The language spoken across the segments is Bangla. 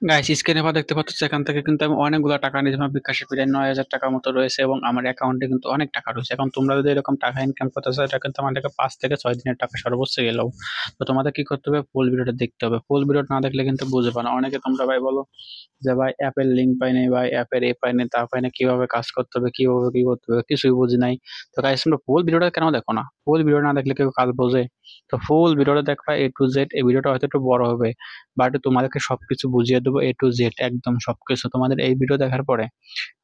গাইস স্ক্রিনে পর দেখতে পাচ্ছ এখান থেকে কিন্তু আমি অনেকগুলো টাকা নিয়েছি। আমার বিকাশে প্রায় 9,000 টাকা মতো রয়েছে এবং আমার অ্যাকাউন্টে কিন্তু অনেক টাকা রয়েছে। এখন তোমরা যদি এরকম টাকা ইনকাম করতে চাও, এটা কিন্তু আমাদেরকে 5 থেকে 6 দিনের টাকা সর্বোচ্চ গেলেও। তো তোমাদের কি করতে হবে, ফুল ভিডিওটা দেখতে হবে। ফুল ভিডিও না দেখলে কিন্তু বুঝবে না। অনেকে তোমরা ভাই বলো যে ভাই অ্যাপের লিঙ্ক পাই নাই, ভাই অ্যাপের এ পাই নাই, তা পাই না, কিভাবে কাজ করতে হবে, কিভাবে কি করতে হবে, কিছুই বুঝি নাই। তো গাইস তোমরা ফুল ভিডিওটা কেন দেখো না? ফুল ভিডিও না দেখলে কেউ কাজ বোঝে? তো ফুল ভিডিওটা দেখবা A to Z। এই ভিডিওটা হয়তো একটু বড় হবে, বাট তোমাদেরকে সবকিছু বুঝিয়ে দেবো A to Z, একদম সবকিছু তোমাদের এই ভিডিও দেখার পরে।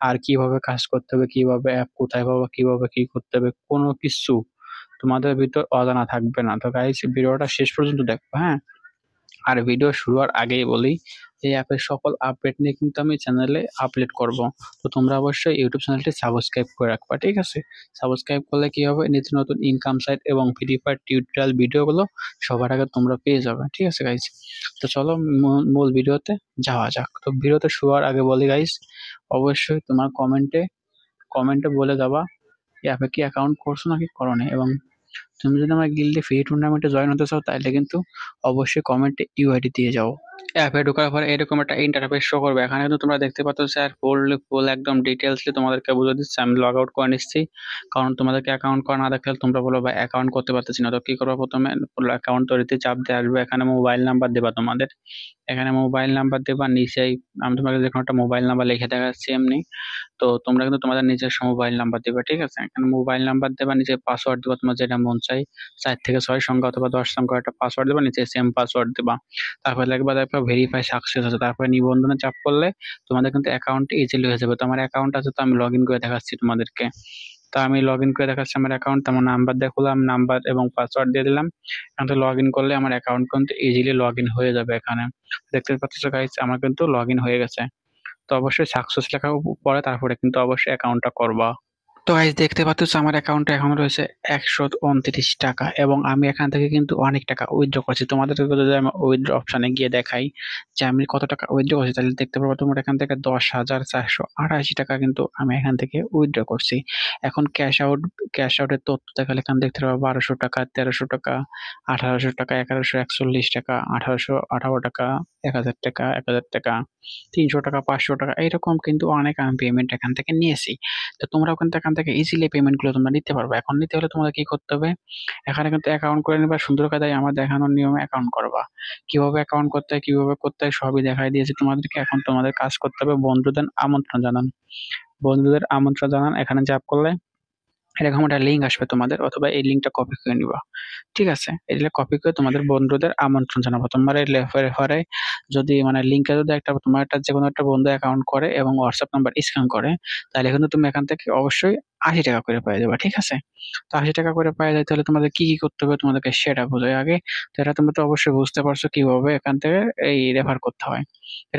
আর কিভাবে কাজ করতে হবে, কিভাবে অ্যাপ কোথায় পাবো, কিভাবে কি করতে হবে, কোনো কিছু তোমাদের ভিতর অজানা থাকবে না। তো গাইস ভিডিওটা শেষ পর্যন্ত দেখো, হ্যাঁ। আর ভিডিও শুরু হওয়ার আগেই বলি, এই অ্যাপের সকল আপডেট নিয়ে কিন্তু আমি চ্যানেলে আপলোড করব। তো তোমরা অবশ্যই ইউটিউব চ্যানেলটি সাবস্ক্রাইব করে রাখবা, ঠিক আছে? সাবস্ক্রাইব করলে কি হবে, নিত্য নতুন ইনকাম সাইট এবং ফ্রি ফায়ার টিউটোরিয়াল ভিডিওগুলো সবার আগে তোমরা পেয়ে যাবে, ঠিক আছে গাইস? তো চলো মূল ভিডিওতে যাওয়া যাক। তো ভিডিওতে শুরু হওয়ার আগে বলি গাইস, অবশ্যই তোমার কমেন্টে কমেন্টে বলে যাবা এই অ্যাপে কি অ্যাকাউন্ট করছো নাকি করোনি। এবং তুমি যদি আমার গিল্ডে ফ্রি টুর্নামেন্টে জয়েন হতে চাও, তাহলে কিন্তু অবশ্যই কমেন্টে ইউআইডি দিয়ে যাও। অ্যাপে ঢোকার পরে এরকম একটা ইন্টারফেস শো করবে। এখানে কিন্তু তোমরা দেখতে পাচ্ছ স্যার, ফুল ফুল একদম ডিটেলসলি তোমাদেরকে বুঝে দিচ্ছে। আমি লগ আউট করে নিচ্ছি, কারণ তোমাদেরকে অ্যাকাউন্ট করা না দেখলে তোমরা বলো ভাই অ্যাকাউন্ট করতে পারতেছি না। তো কি করবো, প্রথমে অ্যাকাউন্ট তৈরিতে চাপ দিয়ে আসবে। এখানে মোবাইল নাম্বার দেবা তোমাদের, এখানে মোবাইল নাম্বার দেবা নিচেই। আমি তোমাকে যে কোনো একটা মোবাইল নাম্বার লিখে দেখাচ্ছি এমনি। তো তোমরা কিন্তু তোমাদের নিজস্ব মোবাইল নাম্বার দিবে, ঠিক আছে? এখানে মোবাইল নাম্বার দেবা, নিচে পাসওয়ার্ড দিবা তোমার যেটা মন চাই, 4 থেকে 6 সংখ্যা অথবা 10 সংখ্যা একটা পাসওয়ার্ড দিবা, নিচে সেম পাসওয়ার্ড দিবা। তারপরে লিখবা তারপর ভেরিফাই সাকসেস আছে, তারপরে নিবন্ধনে চাপ করলে তোমাদের কিন্তু অ্যাকাউন্ট ইজিলি হয়ে যাবে। তো আমার অ্যাকাউন্ট আছে, তো আমি লগ ইন করে দেখাচ্ছি তোমাদেরকে। তো আমি লগ ইন করে দেখাচ্ছি আমার অ্যাকাউন্ট। আমার নাম্বার দিয়ে খুললাম, নাম্বার এবং পাসওয়ার্ড দিয়ে দিলাম। এখন তো লগ ইন করলে আমার অ্যাকাউন্ট কিন্তু ইজিলি লগ ইন হয়ে যাবে। এখানে দেখতে পাচ্ছ গাইস, আমার কিন্তু লগ ইন হয়ে গেছে। তো অবশ্যই সাকসেস লেখা পরে তারপরে কিন্তু অবশ্যই অ্যাকাউন্টটা করবা। তো গাইস দেখতে পাচ্ছ আমার অ্যাকাউন্টে এখন রয়েছে 129 টাকা, এবং আমি এখান থেকে কিন্তু অনেক টাকা উইথড্র করছি। তোমাদেরকে যদি আমি উইথড্র অপশনে গিয়ে দেখাই যে আমি কত টাকা উইথড্র করছি, তাহলে দেখতে পারবো তোমার এখান থেকে 10,488 টাকা কিন্তু আমি এখান থেকে উইথড্র করছি। এখন ক্যাশ আউটের তথ্য দেখালে এখানে দেখতে পাবো 1200 টাকা, 1300 টাকা, 1800 টাকা, 1141 টাকা, 1818 টাকা, 1000 টাকা, 1000 টাকা, 300 টাকা, 500 টাকা, এইরকম কিন্তু অনেক আমি পেমেন্ট এখান থেকে নিয়েছি। তো তোমরাও কিন্তু এখান থেকে ইজিলি পেমেন্ট গুলো তোমরা নিতে পারবে। এখন নিতে হলে তোমাদের কি করতে হবে, এখানে কিন্তু অ্যাকাউন্ট করে নিবা, সুন্দর কায়দায় আমার দেখানোর নিয়মে অ্যাকাউন্ট করবা। কিভাবে অ্যাকাউন্ট করতে হয়, কিভাবে করতে হয় সবই দেখাই দিয়েছি তোমাদেরকে। এখন তোমাদের কাজ করতে হবে বন্ধুদের আমন্ত্রণ জানান। বন্ধুদের আমন্ত্রণ জানান এখানে চাপ করলে এরকম একটা লিঙ্ক আসবে তোমাদের, অথবা এই লিঙ্কটা কপি করে নিবা, ঠিক আছে? এটা কপি করে তোমাদের বন্ধুদের আমন্ত্রণ জানাবো। তোমার এই রেফারে যদি মানে লিঙ্কে যদি একটা তোমার একটা যে কোনো একটা বন্ধু অ্যাকাউন্ট করে এবং হোয়াটসঅ্যাপ নাম্বার স্ক্যান করে, তাহলে কিন্তু তুমি এখান থেকে অবশ্যই 80 টাকা করে পেয়ে যাবে, ঠিক আছে? তো 80 টাকা করে পেয়ে যায়, তাহলে তোমাদের কি কি করতে হবে তোমাদেরকে সেটা বোঝাই আগে। তো এটা তুমি তো অবশ্যই বুঝতে পারছো কিভাবে এখান থেকে এই রেফার করতে হয়।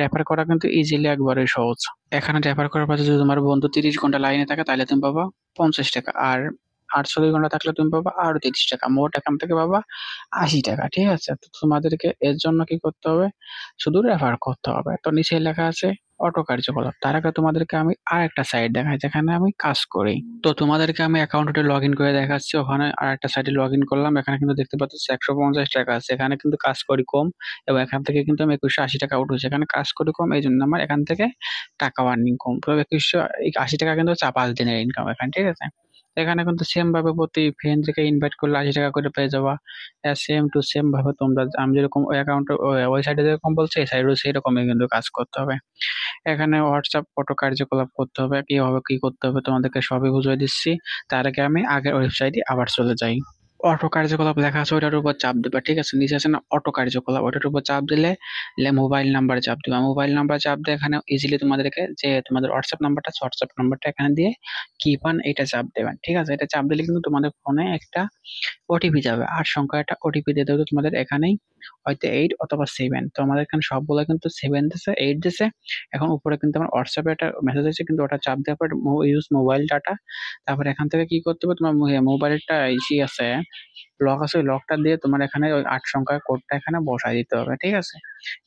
রেফার করা কিন্তু ইজিলি একবারে সহজ। এখানে রেফার করার পর যদি তোমার বন্ধু 30 ঘন্টা লাইনে থাকে, তাহলে তুমি পাবা 50 টাকা। আর 48 ঘন্টা থাকলে তুমি পাবা আরো 30 টাকা। মোট এখান থেকে পাবা 80 টাকা, ঠিক আছে? তো তোমাদেরকে এর জন্য কি করতে হবে, শুধু রেফার করতে হবে। তো নিচে লেখা আছে অটো কার্যকলাপ। তার আগে তোমাদেরকে আমি আর একটা সাইট দেখাই যেখানে আমি কাজ করি। তো তোমাদেরকে আমি অ্যাকাউন্টে লগ ইন করে দেখাচ্ছি। ওখানে আর একটা সাইটে লগ ইন করলাম। এখানে কিন্তু দেখতে পাচ্ছ 150 টাকা আছে। এখানে কিন্তু কাজ করি কম, এবং এখান থেকে কিন্তু আমি 2180 টাকা উঠেছি। এখানে কাজ করি কম, এই জন্য আমার এখান থেকে টাকা আর্নিং কম। তো 2180 টাকা কিন্তু 5 দিনের ইনকাম এখানে, ঠিক আছে? এখানে কিন্তু সেম ভাবে প্রতি ফ্রেন্ডকে ইনভাইট করলে 80 টাকা করে পেয়ে যাবা। সেম টু সেম ভাবে তোমরা আমি যেরকম ওই অ্যাকাউন্টে ওই সাইডে যেরকম বলছে এই সাইডেও সেই রকমই কিন্তু কাজ করতে হবে। এখানে হোয়াটসঅ্যাপ অটো কার্যকলাপ করতে হবে, কিভাবে কি করতে হবে তোমাদেরকে সবই বুঝিয়ে দিচ্ছি। তার আগে আমি আগের ওয়েবসাইটে আবার চলে যাই। অটো কার্যকলাপ লেখা আছে, ওটার উপর চাপ দিবা, ঠিক আছে? নিচে আছে না অটো কার্যকলাপ, ওটার উপর চাপ দিলে মোবাইল নাম্বারে চাপ দিবা। মোবাইল নাম্বার চাপ দিয়ে এখানে ইজিলি তোমাদেরকে যে তোমাদের হোয়াটসঅ্যাপ নাম্বারটা এখানে দিয়ে কি পান এটা চাপ দেবেন, ঠিক আছে? এটা চাপ দিলে কিন্তু তোমাদের ফোনে একটা ওটিপি যাবে। 8 সংখ্যা একটা ওটিপি দিয়ে দেবে তোমাদের এখানেই, হয়তো 8 অথবা 7। তো আমাদের এখানে সবগুলো কিন্তু 7 দিছে, 8 দিছে। এখন উপরে কিন্তু আমার হোয়াটসঅ্যাপে একটা মেসেজ আছে, কিন্তু ওটা চাপ দেওয়ার পর ইউজ মোবাইল ডাটা। তারপরে এখান থেকে কি করতে হবে, তোমার মোবাইলটা ইসি আছে, লক আছে, ওই লকটা দিয়ে তোমার এখানে ওই 8 সংখ্যার কোডটা এখানে বসাই দিতে হবে, ঠিক আছে?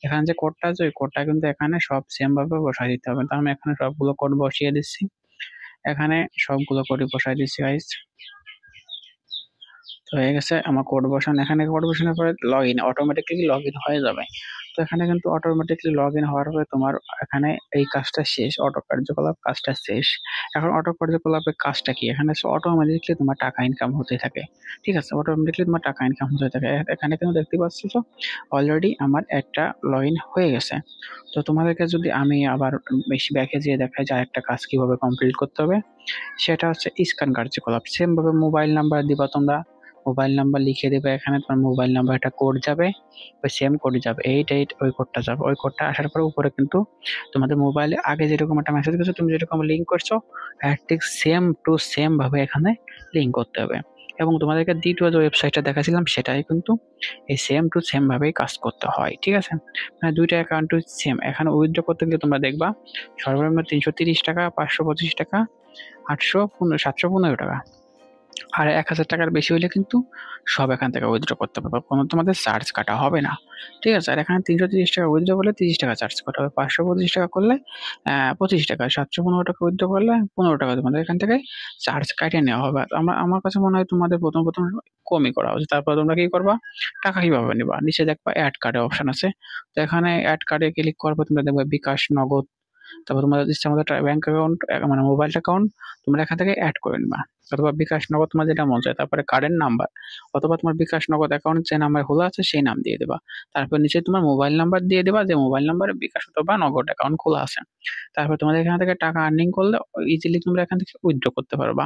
এখানে যে কোডটা আছে ওই কোডটা কিন্তু এখানে সব সেম ভাবে বসাই দিতে হবে। তো আমি এখানে সবগুলো কোড বসিয়ে দিচ্ছি। এখানে সবগুলো কোডই বসাই দিচ্ছি গাইস। তো হয়ে গেছে আমার কোড বসানো। এখানে কোড বসানোর পরে log in, automatically log in হয়ে যাবে। তো এখানে কিন্তু অটোমেটিকলি লগ ইন হওয়ার পরে তোমার এখানে এই কাজটা শেষ, অটো কার্যকলাপ কাজটা শেষ। এখন অটো কার্যকলাপের কাজটা কি, এখানে অটোমেটিকলি তোমার টাকা ইনকাম হতে থাকে। ঠিক আছে, অটোমেটিকলি তোমার টাকা ইনকাম হতে থাকে। এখানে কিন্তু দেখতে পাচ্ছ তো অলরেডি আমার একটা লগ ইন হয়ে গেছে। তো তোমাদেরকে যদি আমি আবার বেশি ব্যাকে যেয়ে দেখাই যে আরেকটা কাজ কিভাবে কমপ্লিট করতে হবে, সেটা হচ্ছে স্ক্যান কার্যকলাপ। সেম ভাবে মোবাইল নাম্বার দিবা তোমরা, মোবাইল নাম্বার লিখে দেবে, এখানে তোমার মোবাইল নাম্বার একটা কোড যাবে, ওই সেম কোড যাবে 88, ওই কোডটা যাবে। ওই কোডটা আসার পরে উপরে কিন্তু তোমাদের মোবাইলে আগে যেরকম একটা মেসেজ গেছে, তুমি যেরকম লিঙ্ক করছো ঠিক সেম টু সেম ভাবে এখানে লিঙ্ক করতে হবে। এবং তোমাদেরকে দ্বিতীয় যে ওয়েবসাইটটা দেখাছিলাম সেটাই কিন্তু এই সেম টু সেম ভাবেই কাজ করতে হয়। ঠিক আছে, মানে দুইটা অ্যাকাউন্ট সেম। এখানে উইথড্র করতে গেলে তোমরা দেখবা সর্বনিম্ন 330 টাকা, 525 টাকা, 715 টাকা, আর 1000 টাকার বেশি হলে কিন্তু সব এখান থেকে উইথড্র করতে পারবে, কোনো তোমাদের চার্জ কাটা হবে না। ঠিক আছে, আর এখানে 330 টাকা উইথড্র করলে 30 টাকা চার্জ কাটা হবে, 525 টাকা করলে 25 টাকা, 715 টাকা উইথড্র করলে 15 টাকা তোমাদের এখান থেকে চার্জ কাটিয়ে নেওয়া হবে। আর আমার কাছে মনে হয় তোমাদের প্রথম প্রথম কমই করা উচিত। তারপর তোমরা কি করবা, টাকা কিভাবে নিবা, নিচে দেখবা অ্যাড কার্ডের অপশন আছে। তো এখানে অ্যাড কার্ডে ক্লিক করবে, তোমরা দেখবে বিকাশ, নগদ, তারপর তোমাদের ইচ্ছা মতো ব্যাংক অ্যাকাউন্ট মানে মোবাইল অ্যাকাউন্ট তোমরা এখান থেকে অ্যাড করে নিবা, অথবা বিকাশ, নগদ তোমার যেটা মন চায়। তারপরে কারেন্ট নাম্বার, অথবা তোমার বিকাশ, নগদ অ্যাকাউন্ট যে নাম্বার খোলা আছে সেই নাম দিয়ে দেবা। তারপর নিচে তোমার মোবাইল নাম্বার দিয়ে দেবা, যে মোবাইল নাম্বারে বিকাশ অথবা নগদ অ্যাকাউন্ট খোলা আছে। তারপর তোমাদের এখান থেকে টাকা আর্নিং করলে ইজিলি তোমরা এখান থেকে উইথড্র করতে পারবা।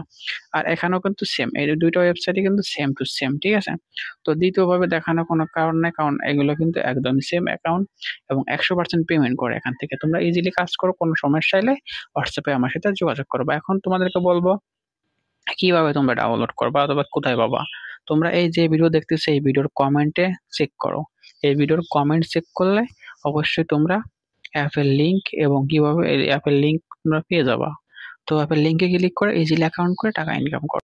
আর এখানেও কিন্তু সেম, এই দুইটা ওয়েবসাইটে কিন্তু সেম টু সেম। ঠিক আছে, তো দ্বিতীয়ভাবে দেখানোর কোনো কারণ নেই, কারণ এগুলো কিন্তু একদম সেম অ্যাকাউন্ট এবং 100% পেমেন্ট করে। এখান থেকে তোমরা ইজিলি কাজ করো, কোনো সমস্যা হলে হোয়াটসঅ্যাপে আমার সাথে যোগাযোগ করবা। এখন তোমাদেরকে বলবো কিভাবে তোমরা ডাউনলোড করবা অথবা কোথায় পাবা। তোমরা এই যে ভিডিও দেখতেছো এই ভিডিওর কমেন্টে চেক করো, এই ভিডিওর কমেন্ট চেক করলে অবশ্যই তোমরা অ্যাপের লিংক এবং কিভাবে এই অ্যাপের লিংক তোমরা পেয়ে যাবা। তো অ্যাপের লিংকে ক্লিক করে ইজিলি অ্যাকাউন্ট করে টাকা ইনকাম করো।